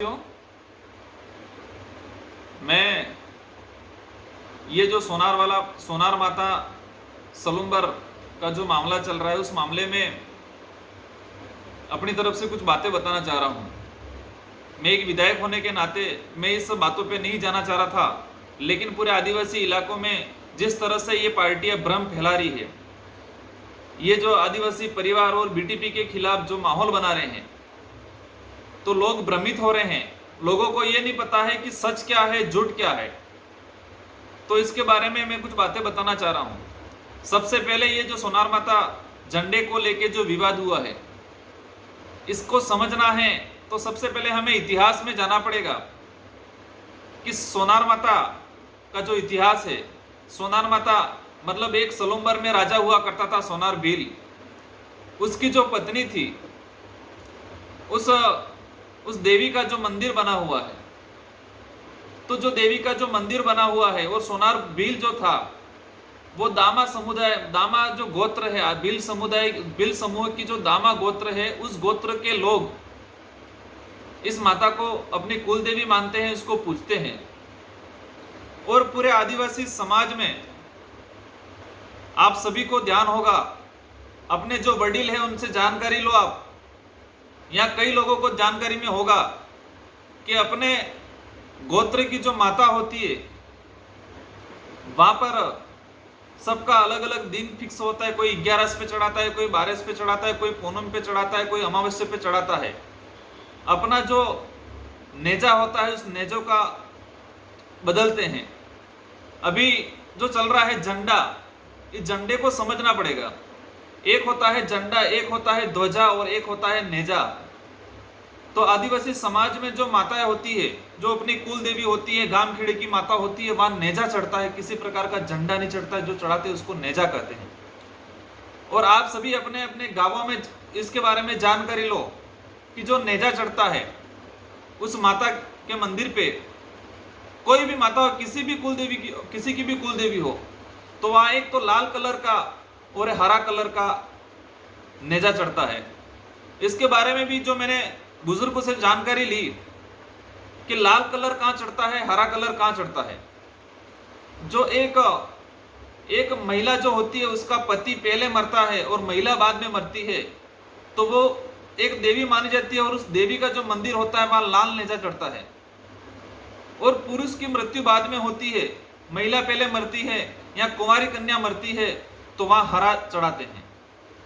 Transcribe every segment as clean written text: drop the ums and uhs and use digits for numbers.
क्यों मैं ये जो सोनार माता सलुम्बर का जो मामला चल रहा है उस मामले में अपनी तरफ से कुछ बातें बताना चाह रहा हूँ। मैं एक विधायक होने के नाते मैं इस बातों पे नहीं जाना चाह रहा था, लेकिन पूरे आदिवासी इलाकों में जिस तरह से ये पार्टियां भ्रम फैला रही है, ये जो आदिवासी परिवार और बीटीपी के खिलाफ जो माहौल बना रहे हैं, तो लोग भ्रमित हो रहे हैं। लोगों को ये नहीं पता है कि सच क्या है, झूठ क्या है। तो इसके बारे में मैं कुछ बातें बताना चाह रहा हूं। सबसे पहले ये जो सोनार माता झंडे को लेके जो विवाद हुआ है, इसको समझना है तो सबसे पहले हमें इतिहास में जाना पड़ेगा कि सोनार माता का जो इतिहास है। सोनार माता मतलब एक सलुम्बर में राजा हुआ करता था सोनार भील। उसकी जो पत्नी थी, उस देवी का जो मंदिर बना हुआ है, तो जो देवी का जो मंदिर बना हुआ है और सोनार भील जो था वो दामा जो गोत्र है, भील समूह की जो दामा गोत्र है, उस गोत्र के लोग इस माता को अपनी कुल देवी मानते हैं, इसको पूजते हैं। और पूरे आदिवासी समाज में आप सभी को ध्यान होगा, अपने जो वडील है उनसे जानकारी लो आप, या कई लोगों को जानकारी में होगा कि अपने गोत्र की जो माता होती है वहां पर सबका अलग अलग दिन फिक्स होता है। कोई 11 पे चढ़ाता है, कोई 12 पे चढ़ाता है, कोई पूनम पे चढ़ाता है, कोई अमावस्या पे चढ़ाता है। अपना जो नेजा होता है उस नेजों का बदलते हैं। अभी जो चल रहा है झंडा, इस झंडे को समझना पड़ेगा। एक होता है झंडा, एक होता है ध्वजा और एक होता है नेजा। तो आदिवासी समाज में जो माताएं होती है, जो अपनी कुल देवी होती है, गांव खेड़े की माता होती है, वहां नेजा चढ़ता है, किसी प्रकार का झंडा नहीं चढ़ता। जो चढ़ाते हैं उसको नेजा कहते हैं। और आप सभी अपने अपने गांवों में इसके बारे में जानकारी लो कि जो नेजा चढ़ता है उस माता के मंदिर पे, कोई भी माता हो, किसी की भी कुल देवी हो, तो वहां एक तो लाल कलर का और हरा कलर का नेजा चढ़ता है। इसके बारे में भी जो मैंने बुजुर्गों से जानकारी ली कि लाल कलर कहां चढ़ता है, हरा कलर कहां चढ़ता है। जो एक महिला जो होती है उसका पति पहले मरता है और महिला बाद में मरती है, तो वो एक देवी मानी जाती है और उस देवी का जो मंदिर होता है वहां लाल नेजा चढ़ता है। और पुरुष की मृत्यु बाद में होती है, महिला पहले मरती है या कुंवारी कन्या मरती है, तो वहां हरा चढ़ाते हैं।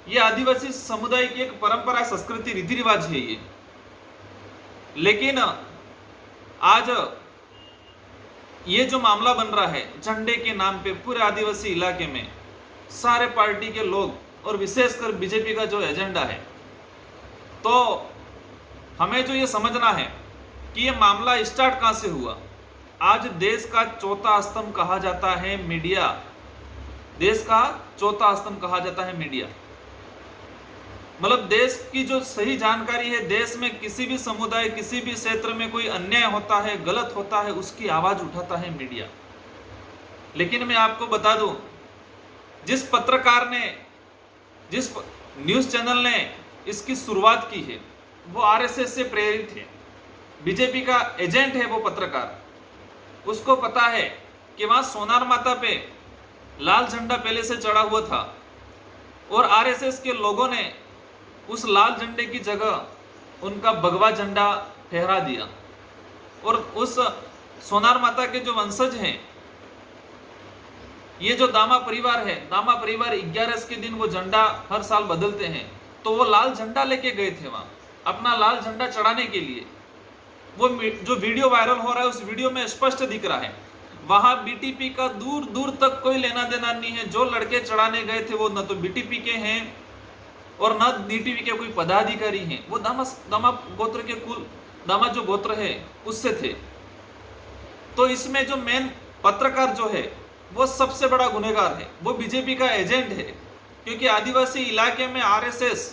ये आदिवासी समुदाय की एक परंपरा, संस्कृति, रीति रिवाज है ये। लेकिन आज ये जो मामला बन रहा है झंडे के नाम पे, पूरे आदिवासी इलाके में सारे पार्टी के लोग और विशेषकर बीजेपी का जो एजेंडा है, तो हमें जो ये समझना है कि ये मामला स्टार्ट कहां से हुआ। आज देश का चौथा स्तंभ कहा जाता है मीडिया। देश का चौथा स्तंभ कहा जाता है मीडिया। मतलब देश की जो सही जानकारी है, देश में किसी भी समुदाय, किसी भी क्षेत्र में कोई अन्याय होता है, गलत होता है, उसकी आवाज उठाता है मीडिया। लेकिन मैं आपको बता दूं, जिस पत्रकार ने, जिस न्यूज चैनल ने इसकी शुरुआत की है वो आरएसएस से प्रेरित है, बीजेपी का एजेंट है वो पत्रकार। उसको पता है कि वहां सोनार माता पे लाल झंडा पहले से चढ़ा हुआ था और आरएसएस के लोगों ने उस लाल झंडे की जगह उनका भगवा झंडा फहरा दिया। और उस सोनार माता के जो वंशज हैं, ये जो दामा परिवार है, दामा परिवार 11 के दिन वो झंडा हर साल बदलते हैं, तो वो लाल झंडा लेके गए थे वहां अपना लाल झंडा चढ़ाने के लिए। वो जो वीडियो वायरल हो रहा है उस वीडियो में स्पष्ट दिख रहा है वहां बीटीपी का दूर दूर तक कोई लेना देना नहीं है। जो लड़के चढ़ाने गए थे वो न तो बीटीपी के हैं और न डीटीवी के कोई पदाधिकारी हैं, वो दामा गोत्र के कुल दामा जो गोत्र है उससे थे। तो इसमें जो मेन पत्रकार जो है वो सबसे बड़ा गुनहगार है, वो बीजेपी का एजेंट है। क्योंकि आदिवासी इलाके में आरएसएस,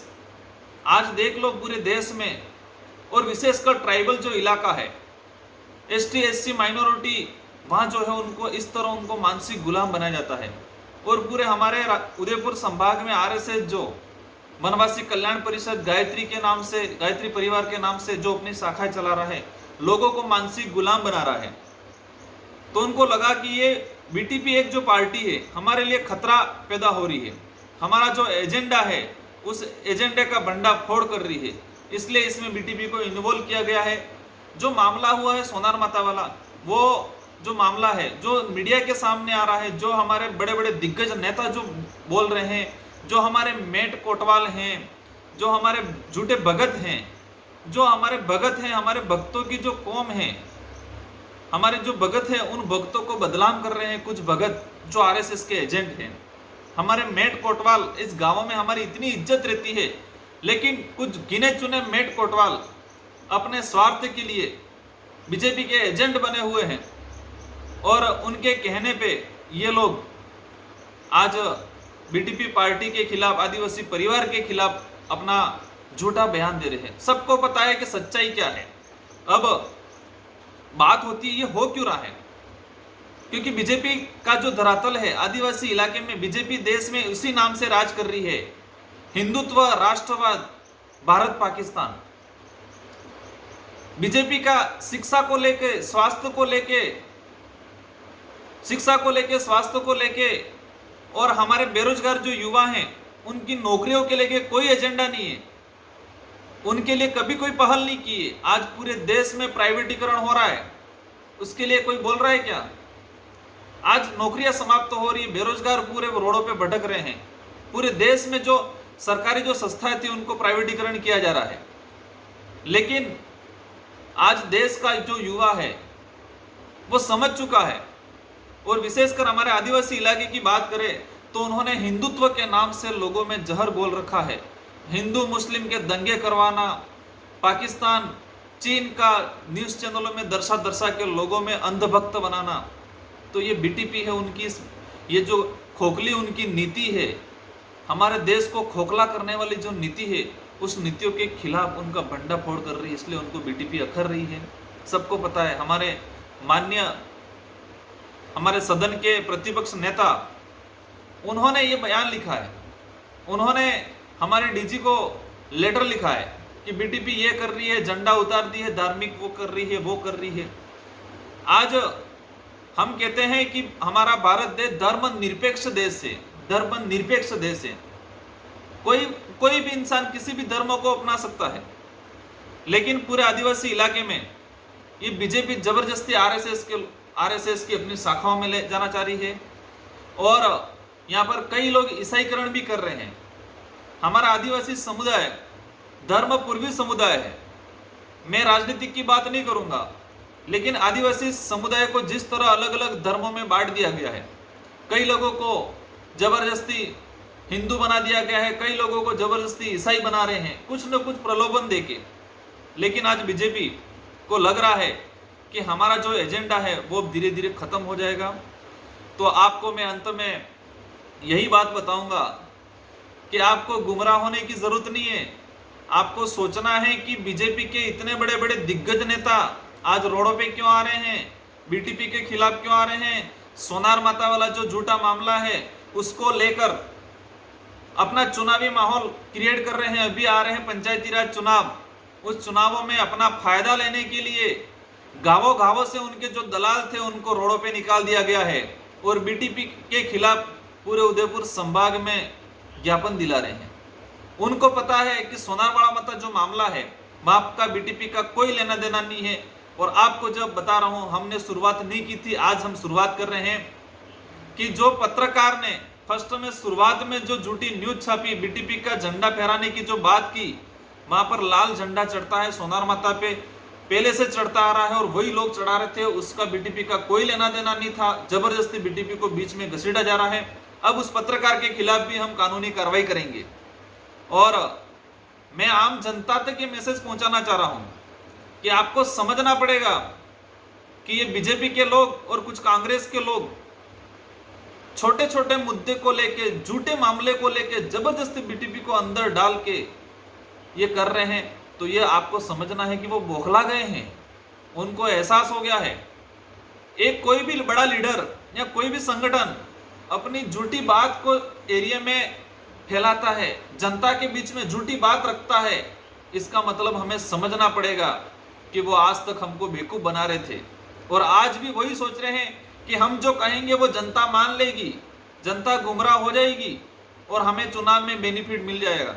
आज देख लो पूरे देश में, और विशेषकर ट्राइबल जो इलाका है, एसटी एससी माइनॉरिटी, वहां जो है उनको इस तरह उनको मानसिक गुलाम बनाया जाता है। और पूरे हमारे उदयपुर संभाग में आरएसएस जो वनवासी कल्याण परिषद गायत्री के नाम से, गायत्री परिवार के नाम से जो अपनी शाखाएं चला रहा है, लोगों को मानसिक गुलाम बना रहा है। तो उनको लगा कि ये बीटीपी एक जो पार्टी है हमारे लिए खतरा पैदा हो रही है, हमारा जो एजेंडा है उस एजेंडे का भंडाफोड़ कर रही है, इसलिए इसमें बीटीपी को इन्वॉल्व किया गया है। जो मामला हुआ है सोनार माता वाला, वो जो मामला है जो मीडिया के सामने आ रहा है, जो हमारे बड़े बड़े दिग्गज नेता जो बोल रहे हैं, जो हमारे मेट कोटवाल हैं, जो हमारे झूठे भगत हैं, जो हमारे भगत हैं, हमारे भक्तों की जो कौम है, हमारे जो भगत हैं उन भक्तों को बदनाम कर रहे हैं कुछ भगत जो आरएसएस के एजेंट हैं। हमारे मेट कोटवाल, इस गांवों में हमारी इतनी इज्जत रहती है, लेकिन कुछ गिने चुने मेट कोटवाल अपने स्वार्थ के लिए बीजेपी के एजेंट बने हुए हैं और उनके कहने पे ये लोग आज बीटीपी पार्टी के खिलाफ, आदिवासी परिवार के खिलाफ अपना झूठा बयान दे रहे हैं। सबको पता है कि सच्चाई क्या है। अब बात होती है ये हो क्यों रहा है, क्योंकि बीजेपी का जो धरातल है आदिवासी इलाके में, बीजेपी देश में उसी नाम से राज कर रही है, हिंदुत्व, राष्ट्रवाद, भारत पाकिस्तान। बीजेपी का शिक्षा को लेके, स्वास्थ्य को लेके, शिक्षा को लेके, स्वास्थ्य को लेके और हमारे बेरोजगार जो युवा हैं उनकी नौकरियों के लेके कोई एजेंडा नहीं है, उनके लिए कभी कोई पहल नहीं की है। आज पूरे देश में प्राइवेटीकरण हो रहा है, उसके लिए कोई बोल रहा है क्या? आज नौकरियां समाप्त हो रही है, बेरोजगार पूरे रोडों पे भटक रहे हैं। पूरे देश में जो सरकारी जो संस्थाएं थी उनको प्राइवेटीकरण किया जा रहा है, लेकिन आज देश का जो युवा है वो समझ चुका है। और विशेषकर हमारे आदिवासी इलाके की बात करें तो उन्होंने हिंदुत्व के नाम से लोगों में जहर घोल रखा है। हिंदू मुस्लिम के दंगे करवाना, पाकिस्तान चीन का न्यूज़ चैनलों में दर्शा दर्शा के लोगों में अंधभक्त बनाना, तो ये बीटीपी है उनकी, ये जो खोखली उनकी नीति है, हमारे देश को खोखला करने वाली जो नीति है, उस नीतियों के खिलाफ उनका भंडाफोड़ कर रही है, इसलिए उनको बीटीपी अखर रही है। सबको पता है। हमारे माननीय, हमारे सदन के प्रतिपक्ष नेता, उन्होंने ये बयान लिखा है, उन्होंने हमारे डीजी को लेटर लिखा है कि बीटीपी ये कर रही है, झंडा उतार दी है, धार्मिक वो कर रही है, वो कर रही है। आज हम कहते हैं कि हमारा भारत देश धर्मनिरपेक्ष देश है, धर्मनिरपेक्ष देश है। कोई भी इंसान किसी भी धर्म को अपना सकता है, लेकिन पूरे आदिवासी इलाके में ये बीजेपी जबरदस्ती आरएसएस की अपनी शाखाओं में ले जाना चाह रही है और यहाँ पर कई लोग ईसाईकरण भी कर रहे हैं। हमारा आदिवासी समुदाय धर्म पूर्वी समुदाय है। मैं राजनीतिक की बात नहीं करूंगा, लेकिन आदिवासी समुदाय को जिस तरह अलग अलग धर्मों में बांट दिया गया है, कई लोगों को जबरदस्ती हिंदू बना दिया गया है, कई लोगों को जबरदस्ती ईसाई बना रहे हैं, कुछ न कुछ प्रलोभन देके। लेकिन आज बीजेपी को लग रहा है कि हमारा जो एजेंडा है वो धीरे धीरे खत्म हो जाएगा। तो आपको मैं अंत में यही बात बताऊंगा कि आपको गुमराह होने की जरूरत नहीं है। आपको सोचना है कि बीजेपी के इतने बड़े बड़े दिग्गज नेता आज रोडों पे क्यों आ रहे हैं, बीटीपी के खिलाफ क्यों आ रहे हैं। सोनार माता वाला जो झूठा मामला है उसको लेकर अपना चुनावी माहौल क्रिएट कर रहे हैं। अभी आ रहे हैं पंचायती राज चुनाव, उस चुनावों में अपना फायदा लेने के लिए गांवों से उनके जो दलाल थे उनको रोडों पे निकाल दिया गया है और बीटीपी के खिलाफ पूरे उदयपुर संभाग में ज्ञापन दिला रहे हैं। उनको पता है कि सोनारवाड़ा माता जो मामला है वहां का बीटीपी का कोई लेना देना नहीं है। और आपको जब बता रहा हूं, हमने शुरुआत नहीं की थी, आज हम शुरुआत कर रहे हैं कि जो पत्रकार ने फर्स्ट में शुरुआत में जो झूठी न्यूज छापी, बीटीपी का झंडा फहराने की जो बात की, वहां पर लाल झंडा चढ़ता है सोनार माता पे, पहले से चढ़ता आ रहा है और वही लोग चढ़ा रहे थे, उसका बीटीपी का कोई लेना देना नहीं था। जबरदस्ती बीटीपी को बीच में घसीटा जा रहा है। अब उस पत्रकार के खिलाफ भी हम कानूनी कार्रवाई करेंगे। और मैं आम जनता तक ये मैसेज पहुंचाना चाह रहा हूं कि आपको समझना पड़ेगा कि ये बीजेपी के लोग और कुछ कांग्रेस के लोग छोटे छोटे मुद्दे को लेके, झूठे मामले को लेके जबरदस्ती बीटीपी को अंदर डाल के ये कर रहे हैं। तो ये आपको समझना है कि वो बौखला गए हैं, उनको एहसास हो गया है। एक कोई भी बड़ा लीडर या कोई भी संगठन अपनी झूठी बात को एरिया में फैलाता है, जनता के बीच में झूठी बात रखता है, इसका मतलब हमें समझना पड़ेगा कि वो आज तक हमको बेवकूफ बना रहे थे, और आज भी वही सोच रहे हैं कि हम जो कहेंगे वो जनता मान लेगी, जनता गुमराह हो जाएगी और हमें चुनाव में बेनिफिट मिल जाएगा।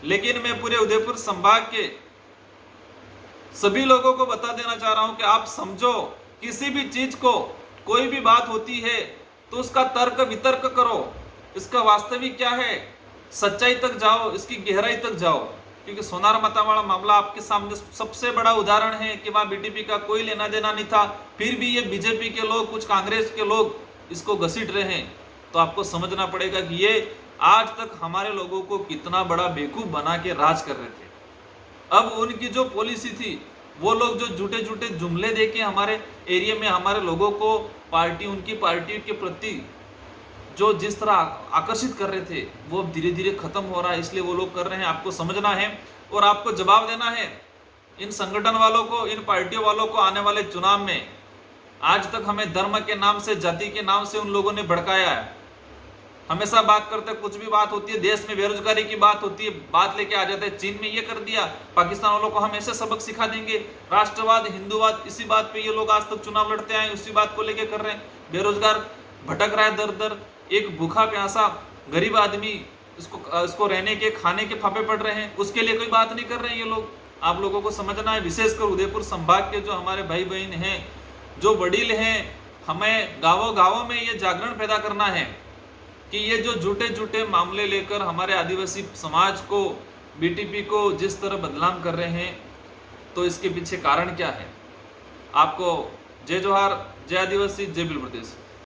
लेकिन मैं पूरे उदयपुर संभाग के सभी लोगों को बता देना चाह रहा हूं कि आप समझो, किसी भी चीज को, कोई भी बात होती है तो उसका तर्क वितर्क करो, इसका वास्तविक क्या है, सच्चाई तक जाओ, इसकी गहराई तक जाओ। क्योंकि सोनार मतावाड़ा मामला आपके सामने सबसे बड़ा उदाहरण है कि वहां बीटीपी का कोई लेना देना नहीं था, फिर भी ये बीजेपी के लोग, कुछ कांग्रेस के लोग इसको घसीट रहे हैं। तो आपको समझना पड़ेगा कि ये आज तक हमारे लोगों को कितना बड़ा बेवकूफ बना के राज कर रहे थे। अब उनकी जो पॉलिसी थी, वो लोग जो झूठे झूठे जुमले देके हमारे एरिया में हमारे लोगों को पार्टी, उनकी पार्टी के प्रति जो जिस तरह आकर्षित कर रहे थे, वो अब धीरे धीरे खत्म हो रहा है। इसलिए वो लोग कर रहे हैं, आपको समझना है और आपको जवाब देना है इन संगठन वालों को, इन पार्टियों वालों को। आने वाले चुनाव में आज तक हमें धर्म के नाम से, जाति के नाम से उन लोगों ने भड़काया है। हमेशा बात करते, कुछ भी बात होती है, देश में बेरोजगारी की बात होती है, बात लेके आ जाते हैं चीन में ये कर दिया, पाकिस्तान वालों को हम ऐसे सबक सिखा देंगे। राष्ट्रवाद, हिंदूवाद, इसी बात पे ये लोग आज तक चुनाव लड़ते आए, उसी बात को लेके कर रहे हैं। बेरोजगार भटक रहा है दर दर, एक भूखा प्यासा गरीब आदमी, इसको रहने के, खाने के फाफे पड़ रहे हैं, उसके लिए कोई बात नहीं कर रहे हैं ये लोग। आप लोगों को समझना है, विशेषकर उदयपुर संभाग के जो हमारे भाई बहन हैं, जो वडील हैं, हमें गाँवों गाँवों में ये जागरण पैदा करना है कि ये जो झूठे झूठे मामले लेकर हमारे आदिवासी समाज को, बीटीपी को जिस तरह बदनाम कर रहे हैं, तो इसके पीछे कारण क्या है। आपको जय जोहार, जय आदिवासी, जय बिल प्रदेश।